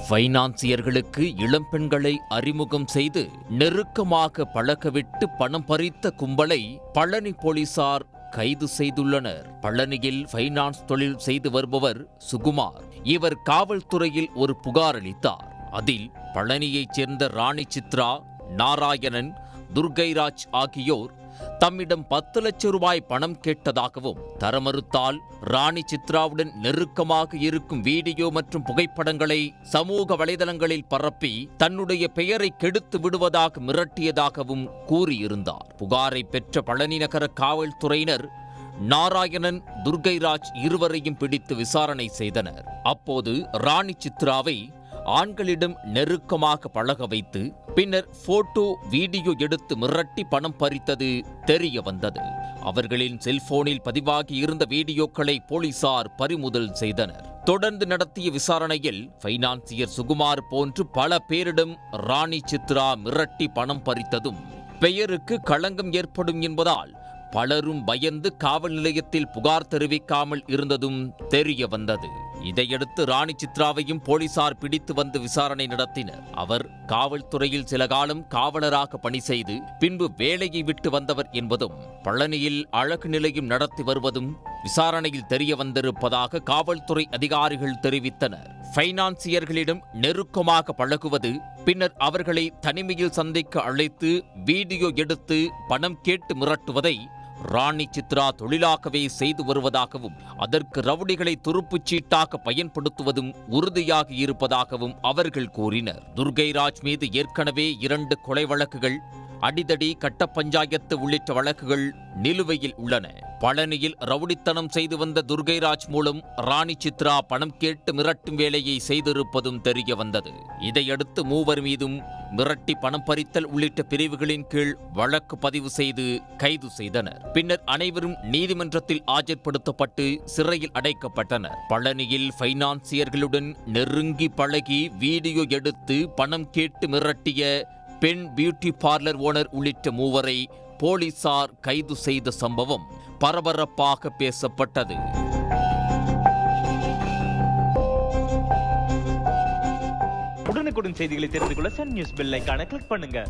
ஃபைனான்சியர்களுக்கு இளம்பெண்களை அறிமுகம் செய்து நெருக்கமாக பழகவிட்டு பணம் பறித்த கும்பலை பழனி போலீசார் கைது செய்துள்ளனர். பழனியில் ஃபைனான்ஸ் தொழில் செய்து வருபவர் சுகுமார். இவர் காவல்துறையில் ஒரு புகார் அளித்தார். அதில் பழனியைச் சேர்ந்த ராணி சித்ரா, நாராயணன், துர்கைராஜ் ஆகியோர் தம்மிடம் 10 லட்சம் ரூபாய் பணம் கேட்டதாகவும், தர மறுத்தால் ராணி சித்ராவுடன் நெருக்கமாக இருக்கும் வீடியோ மற்றும் புகைப்படங்களை சமூக வலைதளங்களில் பரப்பி தன்னுடைய பெயரை கெடுத்து விடுவதாக மிரட்டியதாகவும் கூறியிருந்தார். புகாரை பெற்ற பழனி நகர காவல்துறையினர் நாராயணன், துர்கைராஜ் இருவரையும் பிடித்து விசாரணை செய்தனர். அப்போது ராணி சித்ராவை ஆண்களிடம் நெருக்கமாக பழக வைத்து பின்னர் போட்டோ, வீடியோ எடுத்து மிரட்டி பணம் பறித்தது தெரிய வந்தது. அவர்களின் செல்போனில் பதிவாகி இருந்த வீடியோக்களை போலீசார் பறிமுதல் செய்தனர். தொடர்ந்து நடத்திய விசாரணையில் ஃபைனான்சியர் சுகுமார் போன்று பல பேரிடம் ராணி சித்ரா மிரட்டி பணம் பறித்ததும், பெயருக்கு களங்கம் ஏற்படும் என்பதால் பலரும் பயந்து காவல் நிலையத்தில் புகார் தெரிவிக்காமல் இருந்ததும் தெரிய வந்தது. இதையடுத்து ராணி சித்ராவையும் போலீசார் பிடித்து வந்து விசாரணை நடத்தினர். அவர் காவல்துறையில் சில காலம் காவலராக பணி செய்து பின்பு வேலையை விட்டு வந்தவர் என்பதும், பழனியில் அழகு நிலையம் நடத்தி வருவதும் விசாரணையில் தெரிய வந்திருப்பதாக காவல்துறை அதிகாரிகள் தெரிவித்தனர். ஃபைனான்சியர்களிடம் நெருக்கமாக பழகுவது, பின்னர் அவர்களை தனிமையில் சந்திக்க அழைத்து வீடியோ எடுத்து பணம் கேட்டு மிரட்டுவதை ராணி சித்ரா தொழிலாகவே செய்து வருவதாகவும், அதற்கு ரவுடிகளை துருப்புச் சீட்டாக பயன்படுத்துவதும் உறுதியாக இருப்பதாகவும் அவர்கள் கூறினர். துர்கைராஜ் மீது ஏற்கனவே 2 கொலை வழக்குகள், அடிதடி, கட்ட பஞ்சாயத்து உள்ளிட்ட வழக்குகள் நிலுவையில் உள்ளன. பழனியில் ரவுடித்தனம் செய்து வந்த துர்கைராஜ் மூலம் ராணி சித்ரா பணம் கேட்டு மிரட்டும் வேலையை செய்திருப்பதும் தெரிய வந்தது. இதையடுத்து மூவர் மீதும் மிரட்டி பணம் பறித்தல் உள்ளிட்ட பிரிவுகளின் கீழ் வழக்கு பதிவு செய்து கைது செய்தனர். பின்னர் அனைவரும் நீதிமன்றத்தில் ஆஜர்படுத்தப்பட்டு சிறையில் அடைக்கப்பட்டனர். பழனியில் ஃபைனான்சியர்களுடன் நெருங்கி பழகி வீடியோ எடுத்து பணம் கேட்டு மிரட்டிய பெண் பியூட்டி பார்லர் ஓனர் உள்ளிட்ட மூவரை போலீசார் கைது செய்த சம்பவம் பரபரப்பாக பேசப்பட்டது. உடனுக்குடன் செய்திகளை தெரிந்து கொள்ள சன் நியூஸ் பெல் ஐகானை கிளிக் பண்ணுங்க.